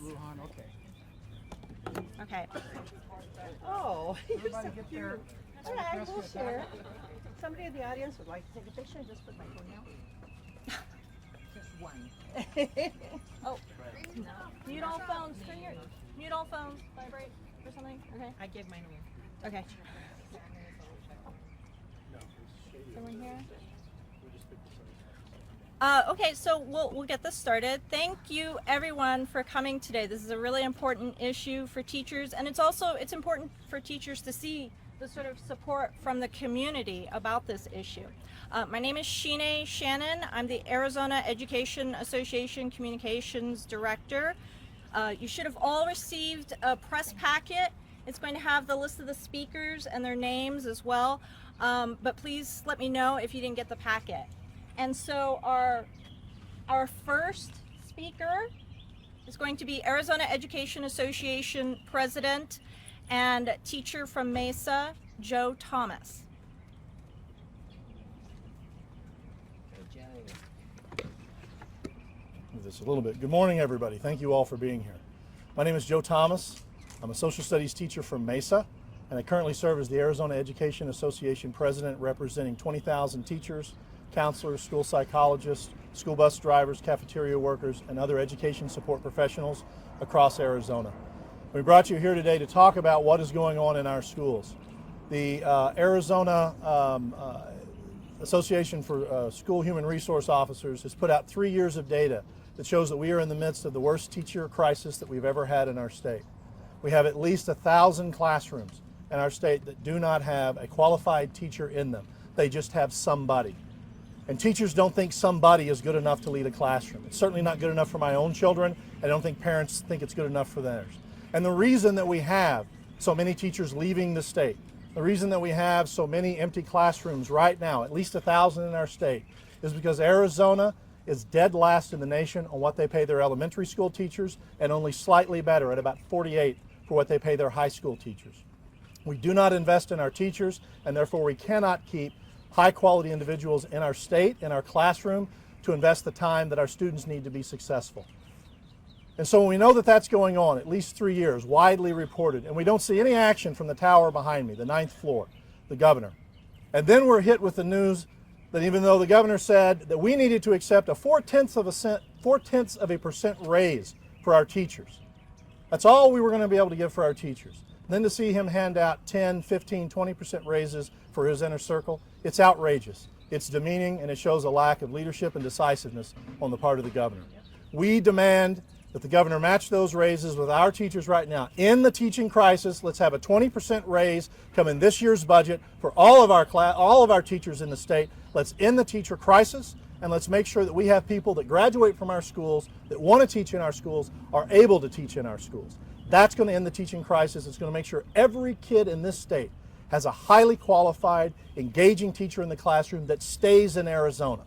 Lujan, okay. Okay. Oh, you're so Everybody get their cute. All right, we'll press share. back. Somebody in the audience would like to take a picture. Just put my phone down. Just one. Oh, mute all phones. Mute all phones. Vibrate or something. Okay. I gave mine away. Okay. Someone here? Okay, so we'll get this started. Thank you everyone for coming today. This is a really important issue for teachers, and it's important for teachers to see the sort of support from the community about this issue. My name is Sheena Shannon. I'm the Arizona Education Association Communications Director. You should have all received a press packet. It's going to have the list of the speakers and their names as well, but please let me know if you didn't get the packet. And so our first speaker is going to be Arizona Education Association President and teacher from Mesa, Joe Thomas. Move this a little bit. Good morning, everybody. Thank you all for being here. My name is Joe Thomas. I'm a social studies teacher from Mesa, and I currently serve as the Arizona Education Association President, representing 20,000 teachers, counselors, school psychologists, school bus drivers, cafeteria workers, and other education support professionals across Arizona. We brought you here today to talk about what is going on in our schools. The Arizona Association for School Human Resource Officers has put out 3 years of data that shows that we are in the midst of the worst teacher crisis that we've ever had in our state. We have at least 1,000 classrooms in our state that do not have a qualified teacher in them. They just have somebody. And teachers don't think somebody is good enough to lead a classroom. It's certainly not good enough for my own children. I don't think parents think it's good enough for theirs. And the reason that we have so many teachers leaving the state, the reason that we have so many empty classrooms right now, at least 1,000 in our state, is because Arizona is dead last in the nation on what they pay their elementary school teachers, and only slightly better at about 48 for what they pay their high school teachers. We do not invest in our teachers, and therefore we cannot keep high quality individuals in our state, in our classroom, to invest the time that our students need to be successful. And so when we know that that's going on, at least 3 years, widely reported, and we don't see any action from the tower behind me, the 9th floor, the governor. And then we're hit with the news that even though the governor said that we needed to accept a 0.4% raise for our teachers, that's all we were going to be able to give for our teachers. Then to see him hand out 10, 15, 20% raises for his inner circle, it's outrageous. It's demeaning, and it shows a lack of leadership and decisiveness on the part of the governor. We demand that the governor match those raises with our teachers right now. In the teaching crisis, let's have a 20% raise come in this year's budget for all of our teachers in the state. Let's end the teacher crisis, and let's make sure that we have people that graduate from our schools, that want to teach in our schools, are able to teach in our schools. That's going to end the teaching crisis. It's going to make sure every kid in this state has a highly qualified, engaging teacher in the classroom that stays in Arizona.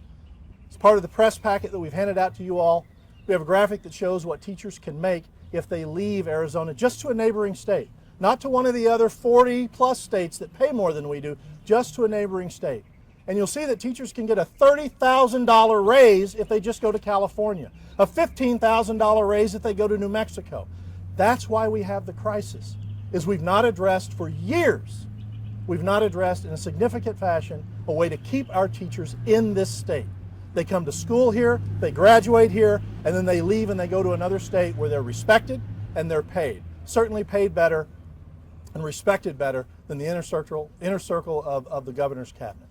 As part of the press packet that we've handed out to you all, we have a graphic that shows what teachers can make if they leave Arizona just to a neighboring state, not to one of the other 40 plus states that pay more than we do, just to a neighboring state. And you'll see that teachers can get a $30,000 raise if they just go to California, a $15,000 raise if they go to New Mexico. That's why we have the crisis, is we've not addressed for years, we've not addressed in a significant fashion a way to keep our teachers in this state. They come to school here, they graduate here, and then they leave and they go to another state where they're respected and they're paid. Certainly paid better and respected better than the inner circle of the governor's cabinet.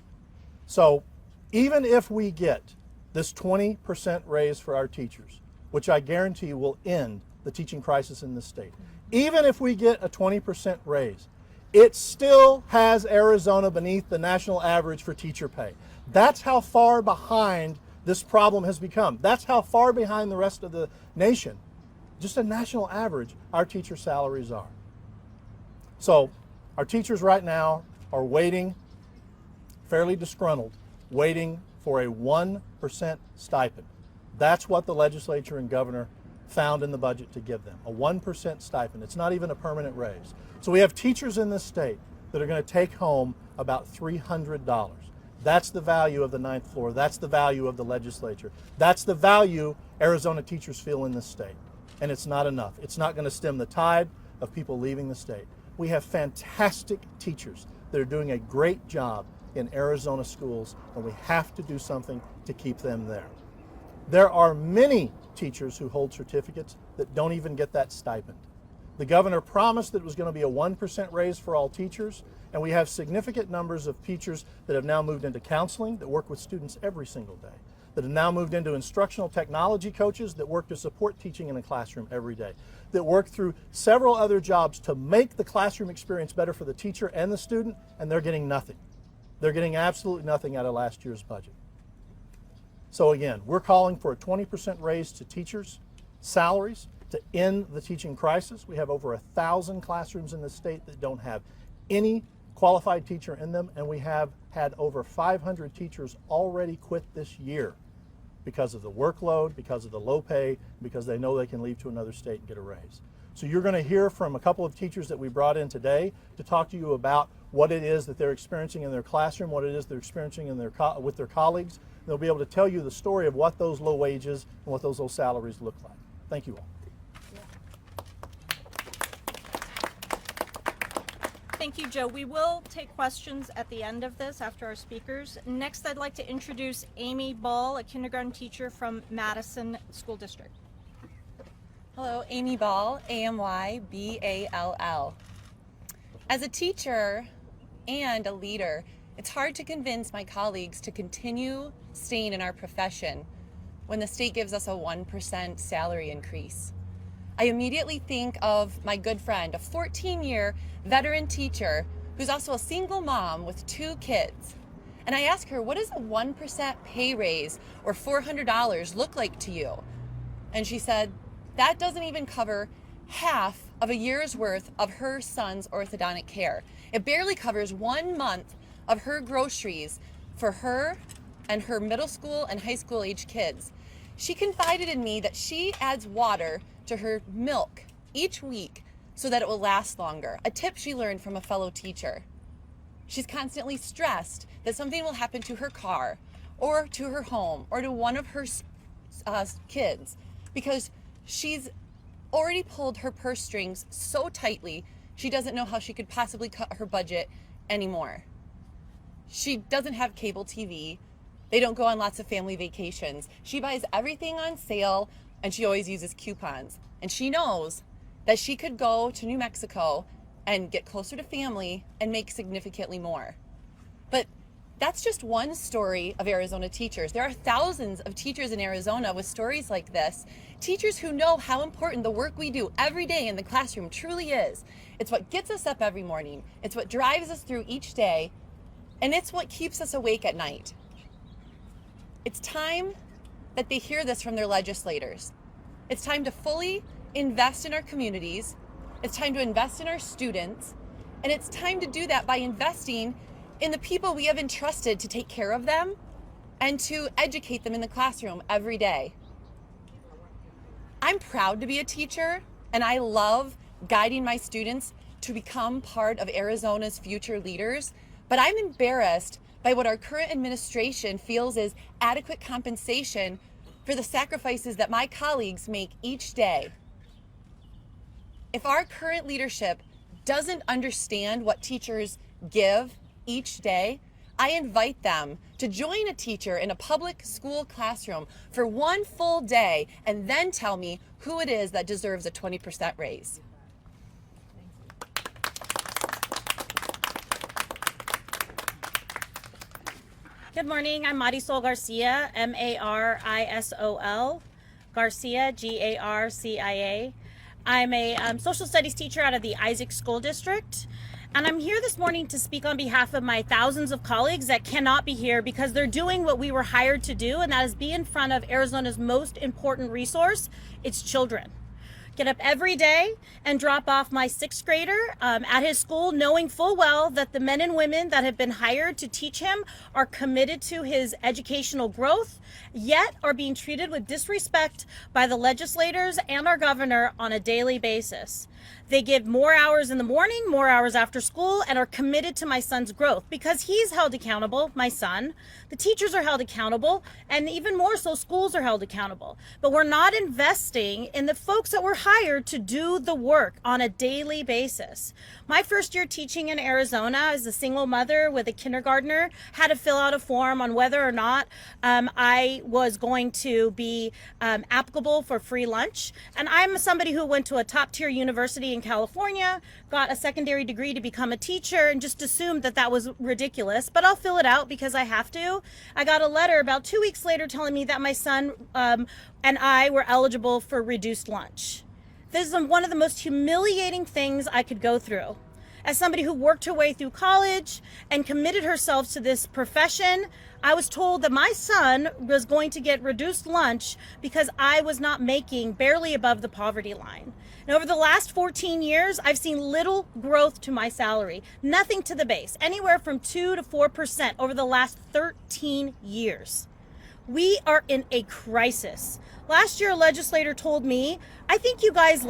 So even if we get this 20% raise for our teachers, which I guarantee will end the teaching crisis in this state, even if we get a 20% raise, it still has Arizona beneath the national average for teacher pay. That's how far behind this problem has become. That's how far behind the rest of the nation, just a national average, our teacher salaries are. So our teachers right now are waiting, fairly disgruntled, waiting for a 1% stipend. That's what the legislature and governor found in the budget to give them, a 1% stipend. It's not even a permanent raise. So we have teachers in this state that are going to take home about $300. That's the value of the 9th floor. That's the value of the legislature. That's the value Arizona teachers feel in this state. and it's not enough. It's not going to stem the tide of people leaving the state. We have fantastic teachers that are doing a great job in Arizona schools, and we have to do something to keep them there. There are many teachers who hold certificates that don't even get that stipend. The governor promised that it was going to be a 1% raise for all teachers, and we have significant numbers of teachers that have now moved into counseling, that work with students every single day, that have now moved into instructional technology coaches that work to support teaching in the classroom every day, that work through several other jobs to make the classroom experience better for the teacher and the student, and they're getting nothing. They're getting absolutely nothing out of last year's budget. So again, we're calling for a 20% raise to teachers' salaries to end the teaching crisis. We have over 1,000 classrooms in the state that don't have any qualified teacher in them, and we have had over 500 teachers already quit this year because of the workload, because of the low pay, because they know they can leave to another state and get a raise. So you're going to hear from a couple of teachers that we brought in today to talk to you about what it is that they're experiencing in their classroom, what it is they're experiencing in with their colleagues. They'll be able to tell you the story of what those low wages and what those low salaries look like. Thank you all. Thank you, Joe. We will take questions at the end of this after our speakers. Next, I'd like to introduce Amy Ball, a kindergarten teacher from Madison School District. Hello, Amy Ball, A-M-Y-B-A-L-L. As a teacher and a leader, it's hard to convince my colleagues to continue staying in our profession when the state gives us a 1% salary increase. I immediately think of my good friend, a 14-year veteran teacher who's also a single mom with 2 kids. And I ask her, what does a 1% pay raise or $400 look like to you? And she said, that doesn't even cover half of a year's worth of her son's orthodontic care. It barely covers 1 month of her groceries for her and her middle school and high school age kids. She confided in me that she adds water to her milk each week so that it will last longer, a tip she learned from a fellow teacher. She's constantly stressed that something will happen to her car or to her home or to one of her kids because she's already pulled her purse strings so tightly she doesn't know how she could possibly cut her budget anymore. She doesn't have cable TV. They don't go on lots of family vacations. She buys everything on sale and she always uses coupons. And she knows that she could go to New Mexico and get closer to family and make significantly more. But that's just one story of Arizona teachers. There are thousands of teachers in Arizona with stories like this. Teachers who know how important the work we do every day in the classroom truly is. It's what gets us up every morning. It's what drives us through each day. And it's what keeps us awake at night. It's time that they hear this from their legislators. It's time to fully invest in our communities. It's time to invest in our students. And it's time to do that by investing in the people we have entrusted to take care of them and to educate them in the classroom every day. I'm proud to be a teacher, and I love guiding my students to become part of Arizona's future leaders, but I'm embarrassed by what our current administration feels is adequate compensation for the sacrifices that my colleagues make each day. If our current leadership doesn't understand what teachers give each day, I invite them to join a teacher in a public school classroom for 1 full day and then tell me who it is that deserves a 20% raise. Good morning, I'm Marisol Garcia, M-A-R-I-S-O-L, Garcia, G-A-R-C-I-A. I'm a social studies teacher out of the Isaac School District, and I'm here this morning to speak on behalf of my thousands of colleagues that cannot be here because they're doing what we were hired to do, and that is be in front of Arizona's most important resource, its children. Get up every day and drop off my 6th grader at his school, knowing full well that the men and women that have been hired to teach him are committed to his educational growth, yet are being treated with disrespect by the legislators and our governor on a daily basis. They give more hours in the morning, more hours after school, and are committed to my son's growth because he's held accountable, my son. The teachers are held accountable, and even more so, schools are held accountable. But we're not investing in the folks that were hired to do the work on a daily basis. My first year teaching in Arizona as a single mother with a kindergartner had to fill out a form on whether or not I was going to be applicable for free lunch. And I'm somebody who went to a top tier university in California, got a secondary degree to become a teacher, and just assumed that that was ridiculous. But I'll fill it out because I have to. I got a letter about 2 weeks later telling me that my son and I were eligible for reduced lunch. This is one of the most humiliating things I could go through. As somebody who worked her way through college and committed herself to this profession, I was told that my son was going to get reduced lunch because I was not making barely above the poverty line. And over the last 14 years, I've seen little growth to my salary, nothing to the base, anywhere from 2 to 4% over the last 13 years. We are in a crisis. Last year, a legislator told me, I think you guys,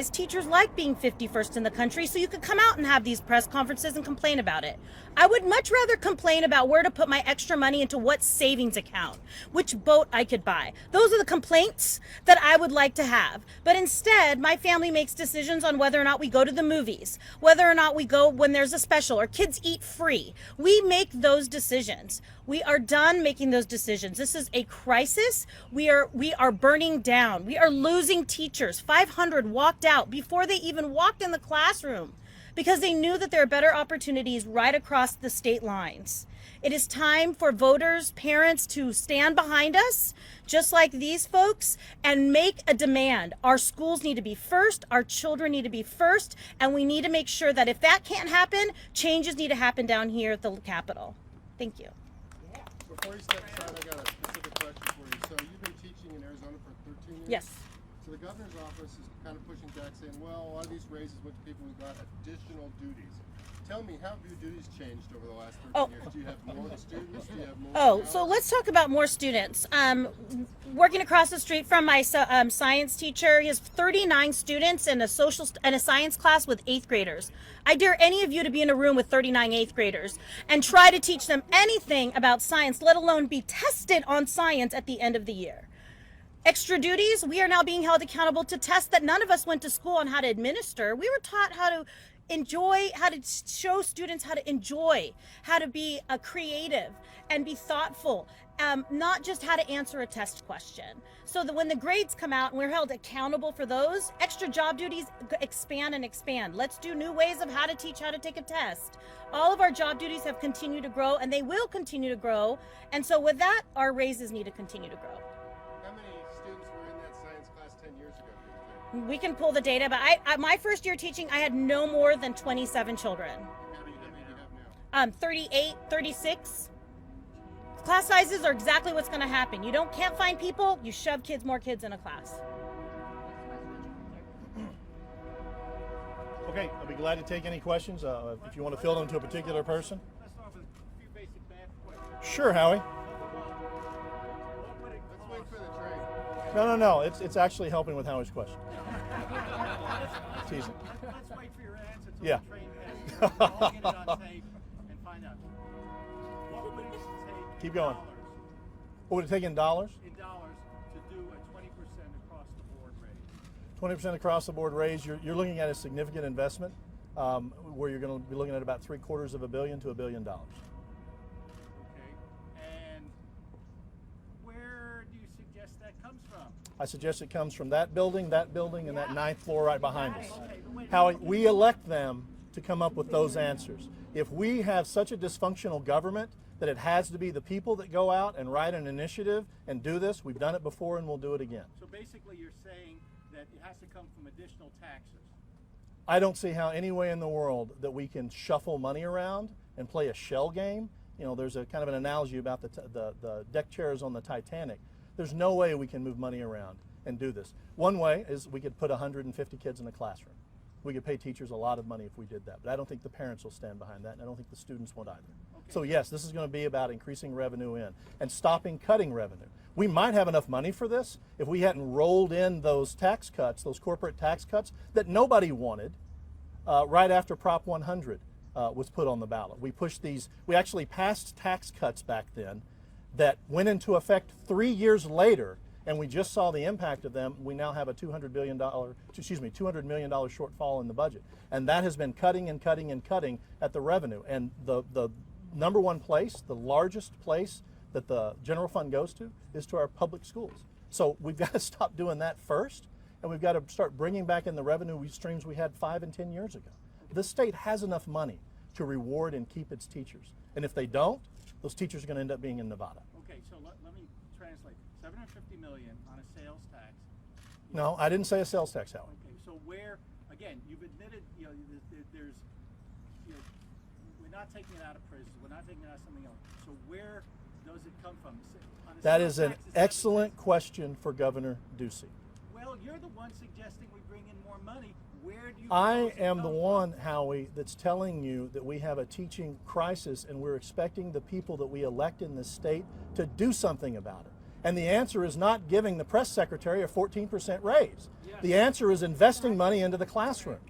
teachers like being 51st in the country, so you could come out and have these press conferences and complain about it. I would much rather complain about where to put my extra money into what savings account, which boat I could buy. Those are the complaints that I would like to have. But instead, my family makes decisions on whether or not we go to the movies, whether or not we go when there's a special, or kids eat free. We make those decisions. We are done making those decisions. This is a crisis. We are burning down. We are losing teachers. 500 walked out before they even walked in the classroom because they knew that there are better opportunities right across the state lines. It is time for voters, parents to stand behind us, just like these folks, and make a demand. Our schools need to be first, our children need to be first, and we need to make sure that if that can't happen, changes need to happen down here at the Capitol. Thank you. Before you step aside, I got a specific question for you. So you've been teaching in Arizona for 13 years? Yes. So the governor's office is kind of pushing back, saying, well, a lot of these raises went to people who got additional duties. Tell me, how have your duties changed over the last 13 years? Do you have more students? Do you have more So let's talk about more students. Working across the street from my science teacher, he has 39 students in a science class with 8th graders. I dare any of you to be in a room with 39 8th graders and try to teach them anything about science, let alone be tested on science at the end of the year. Extra duties, we are now being held accountable to tests that none of us went to school on how to administer. We were taught how to enjoy, how to show students how to enjoy, how to be creative and be thoughtful, not just how to answer a test question. So that when the grades come out and we're held accountable for those, extra job duties expand and expand. Let's do new ways of how to teach how to take a test. All of our job duties have continued to grow, and they will continue to grow. And so with that, our raises need to continue to grow. How many students were in that science class 10 years ago, do you think? We can pull the data, but my first year teaching, I had no more than 27 children. How many do you have now? 38, 36. Class sizes are exactly what's going to happen. You can't find people, you shove more kids in a class. Okay, I'll be glad to take any questions if you want to field them to a particular person. Let's start with a few basic math questions. Sure, Howie. What would it Let's wait cost? for the train. No. It's actually helping with Howie's question. Teasing. Let's wait for your answer till Yeah. the train passes. We'll all get it on tape and find out. What would it take Keep going. dollars, What would it take in dollars? to do a 20% across the board raise? 20% across the board raise. You're looking at a significant investment where you're going to be looking at about $750 million to $1 billion. Okay. And where do you suggest that comes from? I suggest it comes from that building, and that 9th floor right behind us. Okay, but wait. How we elect them to come up with those answers. If we have such a dysfunctional government that it has to be the people that go out and write an initiative and do this, we've done it before and we'll do it again. So basically you're saying that it has to come from additional taxes. I don't see how any way in the world that we can shuffle money around and play a shell game. You know, there's a kind of an analogy about the deck chairs on the Titanic. There's no way we can move money around and do this. One way is we could put 150 kids in a classroom. We could pay teachers a lot of money if we did that, but I don't think the parents will stand behind that, and I don't think the students would either. So yes, this is going to be about increasing revenue and stopping cutting revenue. We might have enough money for this if we hadn't rolled in those tax cuts, those corporate tax cuts that nobody wanted right after Prop 100 was put on the ballot. We pushed these, we actually passed tax cuts back then that went into effect 3 years later, and we just saw the impact of them. We now have a $200 million shortfall in the budget. And that has been cutting and cutting and cutting at the revenue. And the number one place, the largest place that the general fund goes to is to our public schools. So we've got to stop doing that first, and we've got to start bringing back in the revenue streams we had 5 and 10 years ago. The state has enough money to reward and keep its teachers. And if they don't, those teachers are going to end up being in Nevada. Okay, so let me translate. 750 million on a sales tax. No, I didn't say a sales tax, Howard. Okay, so where, again, you've admitted, there's, we're not taking it out of prisons, we're not taking it out of something else. So where does it come from? That is an excellent question for Governor Ducey. Well, you're the one suggesting we bring in more money. Where do you I am the one, Howie, that's telling you that we have a teaching crisis and we're expecting the people that we elect in this state to do something about it. And the answer is not giving the press secretary a 14% raise. Yes. The answer is investing money into the classroom.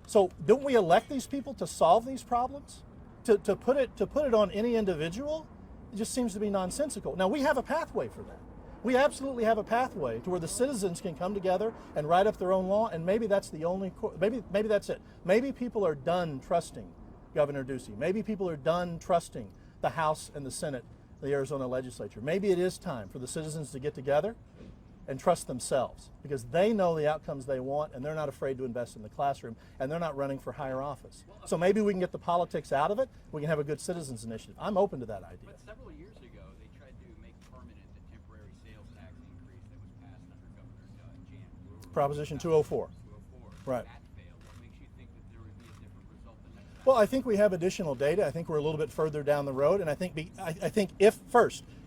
So don't we elect these people to solve these problems? To put it on any individual, it just seems to be nonsensical. Now, we have a pathway for that. We absolutely have a pathway to where the citizens can come together and write up their own law, and maybe that's the only, maybe that's it. Maybe people are done trusting Governor Ducey. Maybe people are done trusting the House and the Senate, the Arizona legislature. Maybe it is time for the citizens to get together and trust themselves, because they know the outcomes they want and they're not afraid to invest in the classroom, and they're not running for higher office. So maybe we can get the politics out of it. We can have a good citizens initiative. I'm open to that idea. But several years ago, they tried to make permanent the temporary sales tax increase that was passed under Governor Jan Brewer. Proposition 204. 204. Right. That failed. What makes you think that there would be a different result the next time? Well, I think we have additional data. I think we're a little bit further down the road, and I think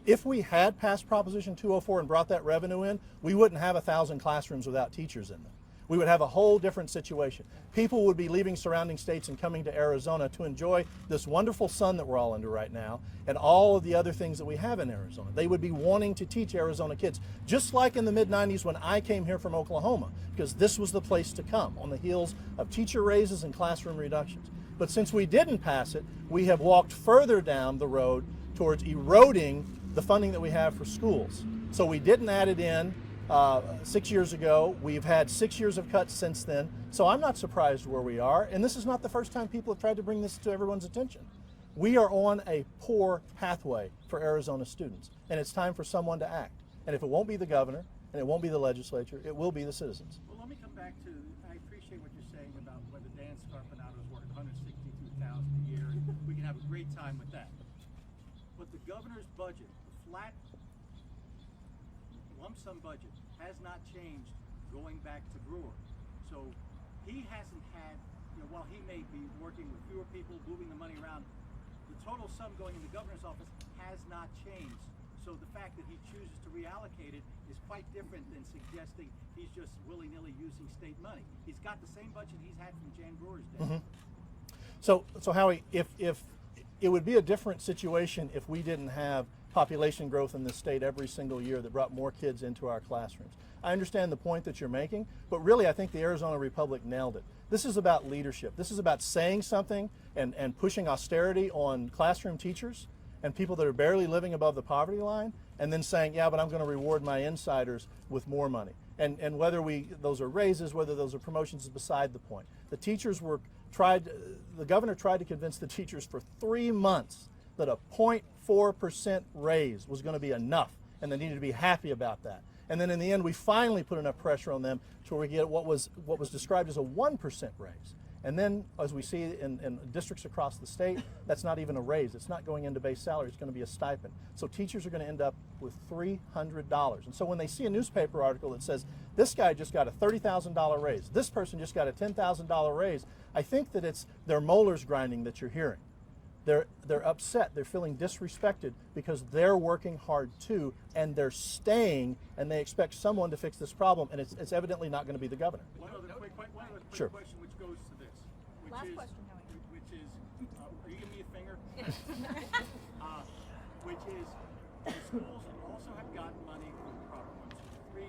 if we had passed Proposition 204 and brought that revenue in, we wouldn't have 1,000 classrooms without teachers in them. We would have a whole different situation. People would be leaving surrounding states and coming to Arizona to enjoy this wonderful sun that we're all under right now and all of the other things that we have in Arizona. They would be wanting to teach Arizona kids, just like in the mid-90s when I came here from Oklahoma, because this was the place to come on the heels of teacher raises and classroom reductions. But since we didn't pass it, we have walked further down the road towards eroding the funding that we have for schools. So we didn't add it in 6 years ago. We've had 6 years of cuts since then. So I'm not surprised where we are. And this is not the first time people have tried to bring this to everyone's attention. We are on a poor pathway for Arizona students, and it's time for someone to act. And if it won't be the governor, and it won't be the legislature, it will be the citizens. Well, let me come back to, I appreciate what you're saying about whether Dan Scarpinato's worth $162,000 a year. We can have a great time with that. But the governor's budget, the flat lump sum budget, has not changed going back to Brewer. So he hasn't had, while he may be working with fewer people, moving the money around, the total sum going in the governor's office has not changed. So the fact that he chooses to reallocate it is quite different than suggesting he's just willy-nilly using state money. He's got the same budget he's had from Jan Brewer's day. Mm-hmm. So Howie, if it would be a different situation if we didn't have population growth in this state every single year that brought more kids into our classrooms. I understand the point that you're making, but really I think the Arizona Republic nailed it. This is about leadership. This is about saying something and pushing austerity on classroom teachers and people that are barely living above the poverty line, and then saying, yeah, but I'm going to reward my insiders with more money. And whether those are raises, whether those are promotions is beside the point. The teachers the governor tried to convince the teachers for 3 months that a 0.4% raise was going to be enough, and they needed to be happy about that. And then in the end, we finally put enough pressure on them to where we get what was described as a 1% raise. And then, as we see in districts across the state, that's not even a raise. It's not going into base salary. It's going to be a stipend. So teachers are going to end up with $300. And so when they see a newspaper article that says, this guy just got a $30,000 raise, this person just got a $10,000 raise, I think that it's their molars grinding that you're hearing. They're upset. They're feeling disrespected because they're working hard too, and they're staying, and they expect someone to fix this problem, and it's evidently not going to be the governor. One other quick Sure. question which goes to this. Last question, Howie. Which is, are you giving me a finger? Which is, the schools in gotten money from Prop 123,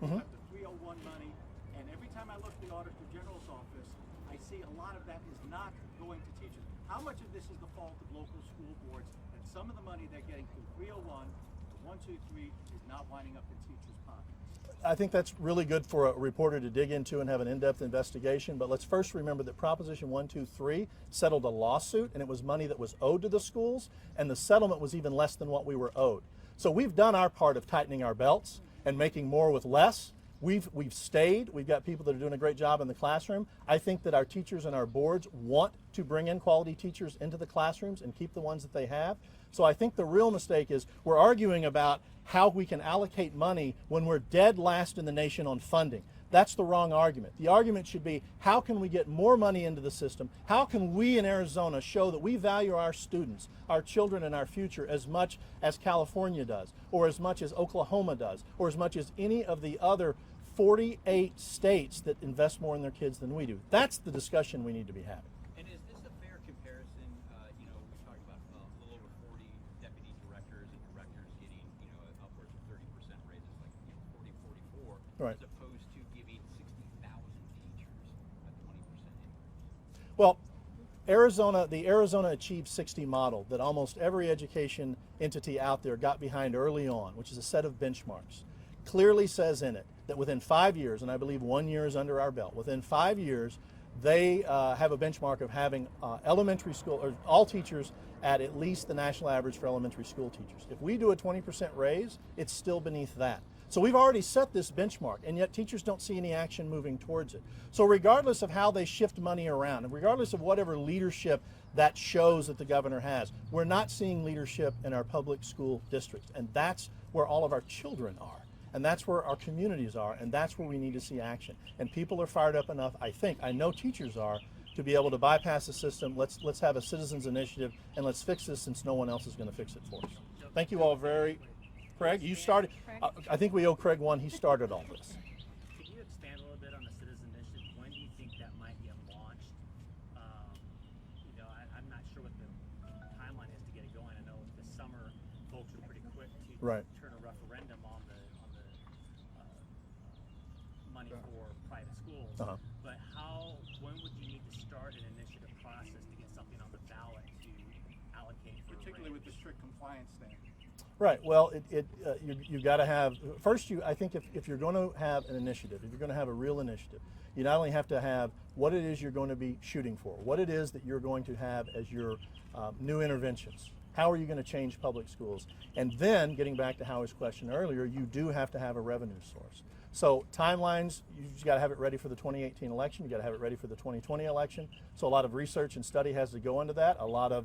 we Mhm. have the 301 money, and every time I look at the Auditor General's office, I see a lot of that is not going to teachers. How much of this is the fault of local school boards that some of the money they're getting through 301 to 123 is not winding up in teachers' pockets? I think that's really good for a reporter to dig into and have an in-depth investigation, but let's first remember that Proposition 123 settled a lawsuit, and it was money that was owed to the schools, and the settlement was even less than what we were owed. So we've done our part of tightening our belts and making more with less. We've stayed. We've got people that are doing a great job in the classroom. I think that our teachers and our boards want to bring in quality teachers into the classrooms and keep the ones that they have. So I think the real mistake is we're arguing about how we can allocate money when we're dead last in the nation on funding. That's the wrong argument. The argument should be, how can we get more money into the system? How can we in Arizona show that we value our students, our children, and our future as much as California does, or as much as Oklahoma does, or as much as any of the other 48 states that invest more in their kids than we do? That's the discussion we need to be having. And is this a fair comparison? We talked about a little over 40 deputy directors and directors getting, upwards of 30% raises, like 40, 44, Right. as opposed to giving 60,000 teachers a 20% increase. Well, the Arizona Achieve 60 model that almost every education entity out there got behind early on, which is a set of benchmarks, clearly says in it that within 5 years, and I believe 1 year is under our belt, within 5 years, they have a benchmark of having elementary school, or all teachers at least the national average for elementary school teachers. If we do a 20% raise, it's still beneath that. So we've already set this benchmark, and yet teachers don't see any action moving towards it. So regardless of how they shift money around, and regardless of whatever leadership that shows that the governor has, we're not seeing leadership in our public school districts, and that's where all of our children are. And that's where our communities are, and that's where we need to see action. And people are fired up enough, I know teachers are, to be able to bypass the system. Let's have a citizens initiative, and let's fix this, since no one else is going to fix it for us. Thank you all Craig, you started. I think we owe Craig one. He started all this. Could you expand a little bit on the citizen initiative? When do you think that might get launched? I'm not sure what the timeline is to get it going. I know this summer folks were pretty quick to Right. turn a referendum on the money for private schools. Uh-huh. But when would you need to start an initiative process to get something on the ballot to allocate for Particularly with the raises? strict compliance standard. Right. Well, you've got to have first. I think if you're going to have an initiative, if you're going to have a real initiative, you not only have to have what it is you're going to be shooting for, what it is that you're going to have as your new interventions. How are you going to change public schools? And then, getting back to Howie's question earlier, you do have to have a revenue source. So timelines, you just got to have it ready for the 2018 election. You got to have it ready for the 2020 election. So a lot of research and study has to go into that. A lot of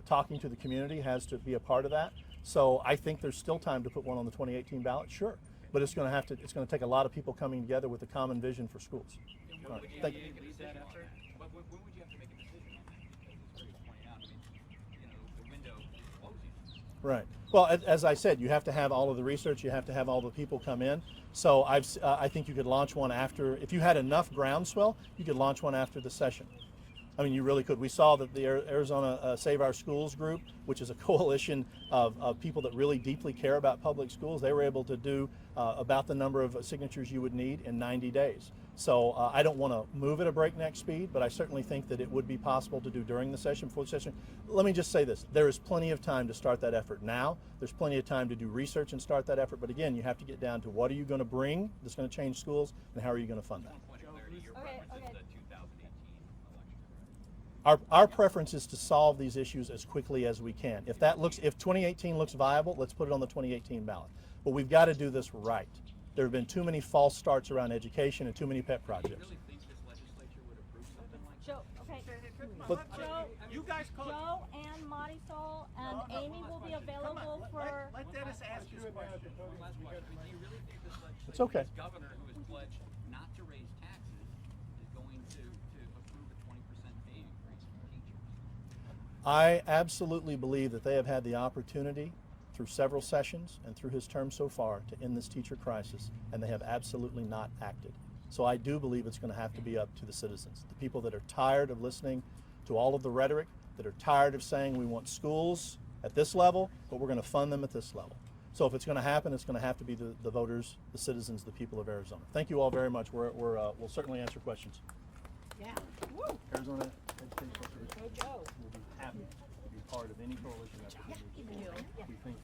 talking to the community has to be a part of that. So I think there's still time to put one on the 2018 ballot, sure. But it's going to take a lot of people coming together with a common vision for schools. And All when right. would you Thank have you. to make a decision on that? When would you have to make a decision on that? Because as Craig pointed out, the window is closing. Right. Well, as I said, you have to have all of the research. You have to have all the people come in. So I think you could launch one after, if you had enough groundswell, you could launch one after the session. I mean, you really could. We saw that the Arizona Save Our Schools group, which is a coalition of people that really deeply care about public schools, they were able to do about the number of signatures you would need in 90 days. So I don't want to move at a breakneck speed, but I certainly think that it would be possible to do during the session, before the session. Let me just say this. There is plenty of time to start that effort now. There's plenty of time to do research and start that effort. But again, you have to get down to what are you going to bring that's going to change schools, and how are you going to fund that? One point of clarity, your preference is the 2018 election, correct? Our preference is to solve these issues as quickly as we can. If 2018 looks viable, let's put it on the 2018 ballot. But we've got to do this right. There have been too many false starts around education and too many pet Do you projects. really think this legislature would approve something like that? Joe, okay. But- Joe, You guys call Joe and Marisol and Amy will be available for. Let Dennis ask his question. One last question. Do you really think this legislature, It's okay. this governor who has pledged not to raise taxes, is going to approve a 20% pay increase for teachers? I absolutely believe that they have had the opportunity through several sessions and through his term so far to end this teacher crisis, and they have absolutely not acted. So I do believe it's going to have to be up to the citizens, the people that are tired of listening to all of the rhetoric, that are tired of saying we want schools at this level, but we're going to fund them at this level. So if it's going to happen, it's going to have to be the voters, the citizens, the people of Arizona. Thank you all very much. We'll certainly answer questions. Yeah. Arizona Education Authority will be happy to be part of any coalition effort. We think